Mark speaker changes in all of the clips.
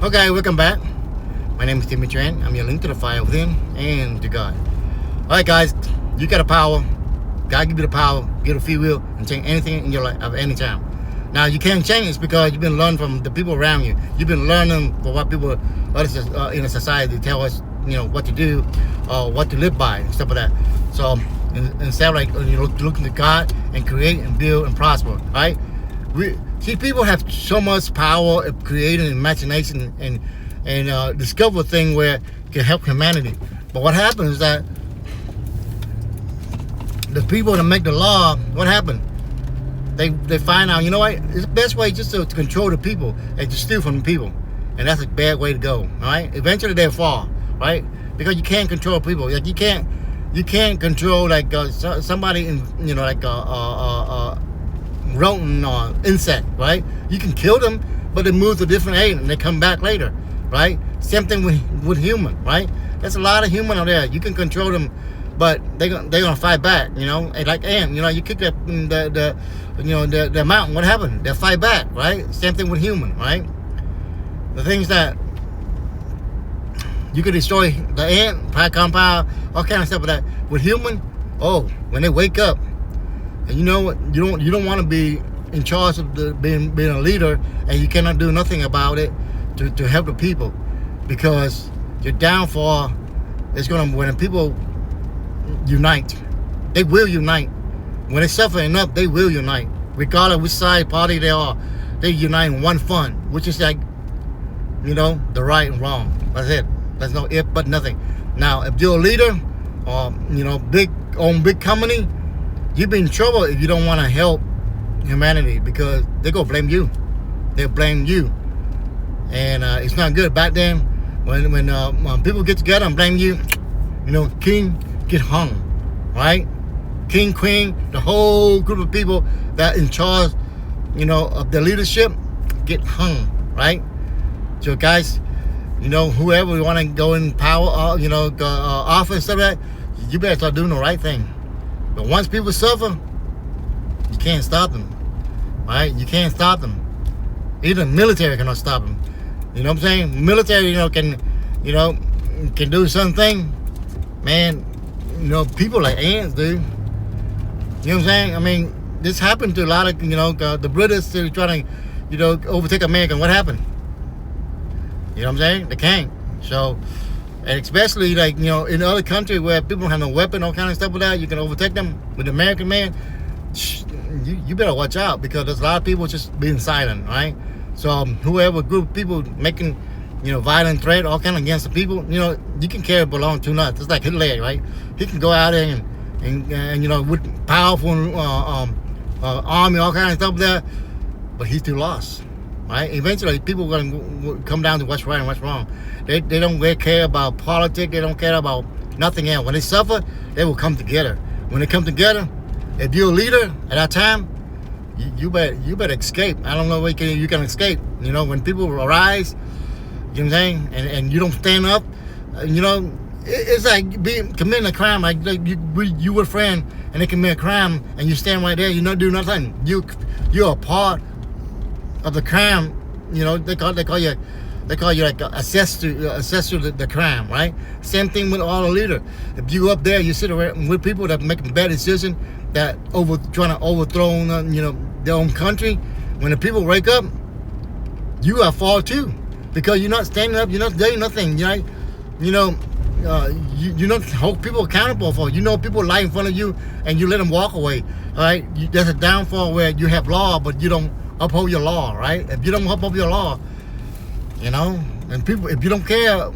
Speaker 1: Okay, welcome back. My name is Timmy Tran. I'm your link to the fire within and to God. All right, guys, you got a power. God give you the power, give the free will, and change anything in your life at any time. Now, you can't change this because you've been learning from the people around you. You've been learning for what people, others in a society tell us, what to do or what to live by and stuff like that. So instead of like looking to God and create and build and prosper, right? People have so much power of creating imagination and discover a thing where it can help humanity. But what happens is that the people that make the law, what happened? They find out, you know what? It's the best way just to control the people and to steal from the people. And that's a bad way to go, all right? Eventually they'll fall, right? Because you can't control people. Like you can't control like somebody in, like rodent or insect, right? You can kill them, but they move to a different age and they come back later, right? Same thing with human, right? There's a lot of human out there. You can control them, but they're gonna fight back, And like ant, you kick the mountain. What happened? They'll fight back, right? Same thing with human, right? The things that you could destroy the ant, pie compound, all kind of stuff like that. With human, when they wake up, and you know what, you don't want to be in charge of being a leader, and you cannot do nothing about it to help the people, because your downfall is gonna, when people unite, they will unite. When they suffer enough, they will unite, regardless of which side party they are. They unite in one fund, which is like, the right and wrong. That's it. There's no if but nothing. Now, if you're a leader or big company, you be in trouble if you don't want to help humanity, because they're gonna blame you. They'll blame you, and it's not good. Back then, when people get together and blame you, king get hung, right? King, queen, the whole group of people that in charge, of the leadership get hung, right? So guys, whoever want to go in power, office, stuff like that, you better start doing the right thing. But once people suffer, you can't stop them, right? You can't stop them. Even the military cannot stop them. You know what I'm saying? Military, can do something, man. People like ants, dude. You know what I'm saying? I mean, this happened to a lot of, the British. They're trying to, overtake America. What happened? You know what I'm saying? They can't. So, and especially like, in other countries where people don't have no weapon, all kind of stuff like that, you can overtake them. With the American man, you better watch out, because there's a lot of people just being silent, right? So whoever group of people making, violent threat, all kind of against the people, you can carry it belong to nuts. It's like Hitler, right? He can go out there and with powerful army, all kind of stuff there, but he's too lost, right? Eventually, people are going to come down to what's right and what's wrong. They don't really care about politics. They don't care about nothing else. When they suffer, they will come together. When they come together, if you're a leader at that time, you better escape. I don't know what you can escape. When people arise, you know what I'm saying, and you don't stand up, it's like committing a crime. Like you with a friend and they commit a crime and you stand right there, you don't do nothing. You're a part of the crime. They call you like accessory to the crime, right? Same thing with all the leader. If you up there, you sit around with people that making bad decisions, that trying to overthrow their own country. When the people wake up, you are fall too, because you're not standing up. You're not doing nothing. You not hold people accountable for. People lie in front of you and you let them walk away. All right, there's a downfall where you have law, but you don't uphold your law, right? If you don't uphold your law, and people, if you don't care,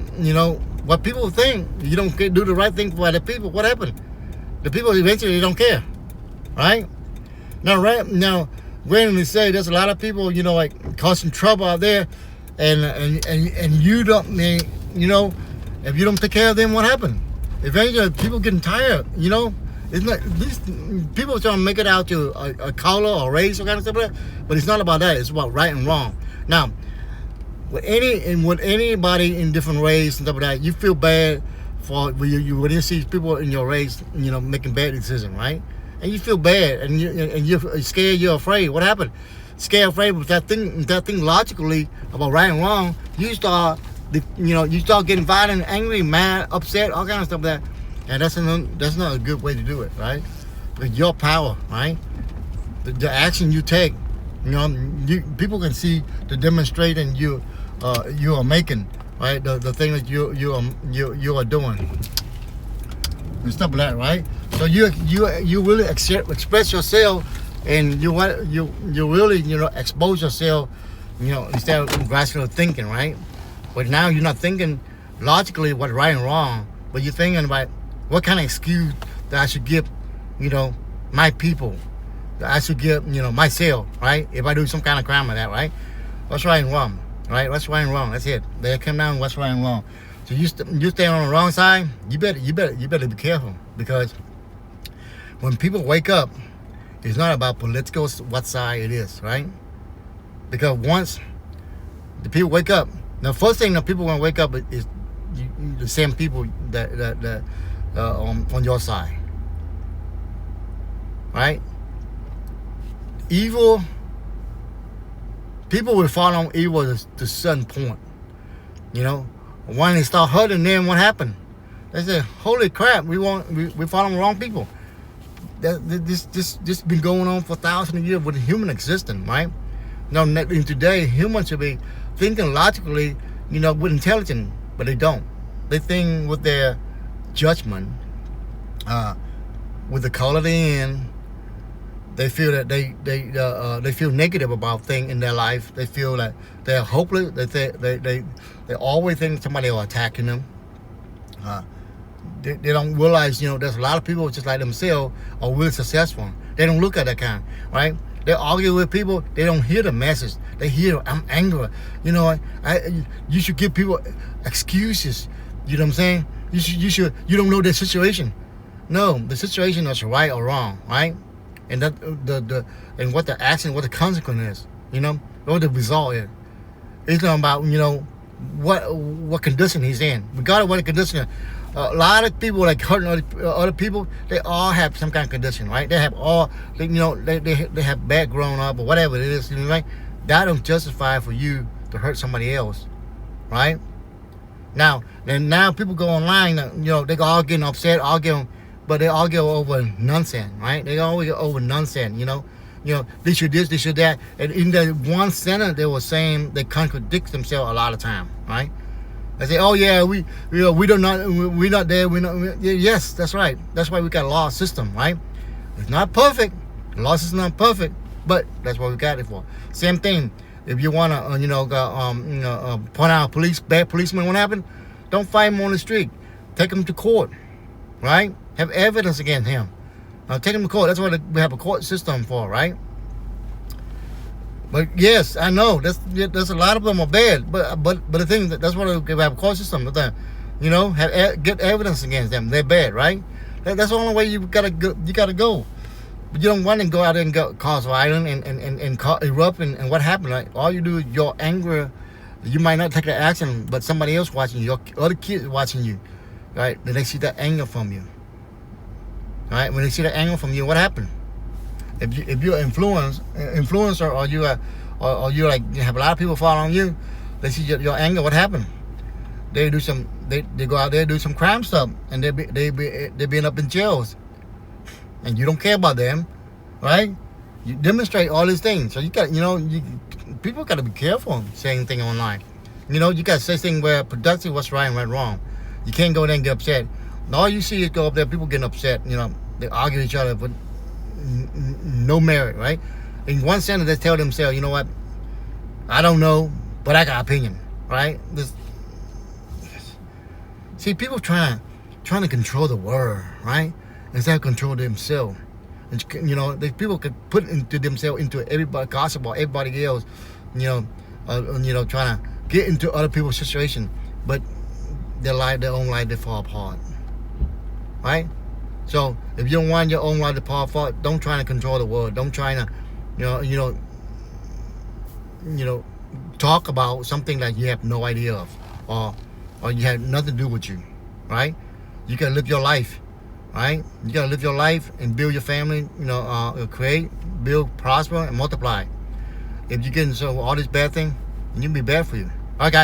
Speaker 1: what people think, you don't do the right thing for the people. What happened? The people eventually don't care, right? Now, when we say there's a lot of people, like causing trouble out there, and you don't, if you don't take care of them, what happened? Eventually, people getting tired. It's not these people trying to make it out to a color or race or kind of stuff like that, but it's not about that. It's about right and wrong. Now, with anybody in different race and stuff like that, you feel bad for when you see people in your race, making bad decisions, right? And you feel bad, and you're scared, you're afraid. What happened? scared, afraid, with that thing logically about right and wrong, you start getting violent, angry, mad, upset, all kind of stuff like that, and that's not a good way to do it, right? With your power, right? The action you take, people can see the demonstration you are making, right? The thing that you are doing and stuff like that, right? So you really express yourself, and you really expose yourself, instead of rational thinking, right? But now you're not thinking logically what's right and wrong, but you're thinking about what kind of excuse that I should give, my people, that I should give, myself, right? If I do some kind of crime like that, right? What's right and wrong, right? What's right and wrong? That's it. They come down. What's right and wrong? So you stay on the wrong side. You better be careful, because when people wake up, it's not about political what side it is, right? Because once the people wake up, the first thing that people want to wake up is the same people that on your side, right? Evil people will follow evil to certain point, When they start hurting, then what happened? They say, "Holy crap, we following the wrong people." This been going on for thousands of years with human existence, right? Now, in today, humans should be thinking logically, with intelligence, but they don't. They think with their judgment, with the color they're in. They feel that they feel negative about things in their life. They feel that they're hopeless. They always think somebody are attacking them. They don't realize, there's a lot of people just like themselves are really successful. They don't look at that kind, right? They argue with people. They don't hear the message. They hear, "I'm angry." You should give people excuses. You know what I'm saying? You don't know their situation. No, the situation is right or wrong, right? And that and what the action, what the consequence is, what the result is. It's not about what condition he's in, regardless of what the condition is. A lot of people like hurting other people. They all have some kind of condition, right? They have they have bad growing up or whatever it is, right? That don't justify for you to hurt somebody else, right? Now people go online, they all getting upset, arguing. But they argue over nonsense, right? They always get over nonsense, They should this, they should that. And in that one sentence, they were saying they contradict themselves a lot of time, right? They say, "Oh yeah, we're not there. Yes, that's right. That's why we got a law system, right? It's not perfect. The law system is not perfect, but that's what we got it for. Same thing. If you wanna, point out bad policemen, what happened? Don't fight him on the street. Take him to court, right? Have evidence against him. Take him to court. That's what we have a court system for, right? But yes, I know there's a lot of them are bad. But the thing that's what we have a court system. But get evidence against them. They're bad, right? That's the only way you gotta go. But you don't want to go out there and cause violence and erupt and what happened? Right? All you do is your anger. You might not take the action, but somebody else watching you, your other kids watching you, right? Then they see that anger from you. Right? When they see the anger from you, what happened? If you're an influencer, or you have a lot of people following you, they see your anger. What happened? They go out there do some crime stuff, and they end up in jails, and you don't care about them, right? You demonstrate all these things, so you got people got to be careful saying things online. You got to say things where productive, what's right and what's wrong. You can't go there and get upset. All you see is go up there, people getting upset. They argue with each other, but no merit, right? In one sentence, they tell themselves, "You know what? I don't know, but I got opinion," right? See, people trying to control the world, right? Instead of control themselves. And, people could put into themselves into everybody, gossip about everybody else. Trying to get into other people's situation, but their own life, they fall apart. Right? So if you don't want your own life to fall apart, don't try to control the world. Don't try to, talk about something that you have no idea of, or you have nothing to do with you. Right? You gotta live your life. Right? You gotta live your life and build your family. Create, build, prosper, and multiply. if you're getting so all this bad thing, it'd be bad for you. All right, guys.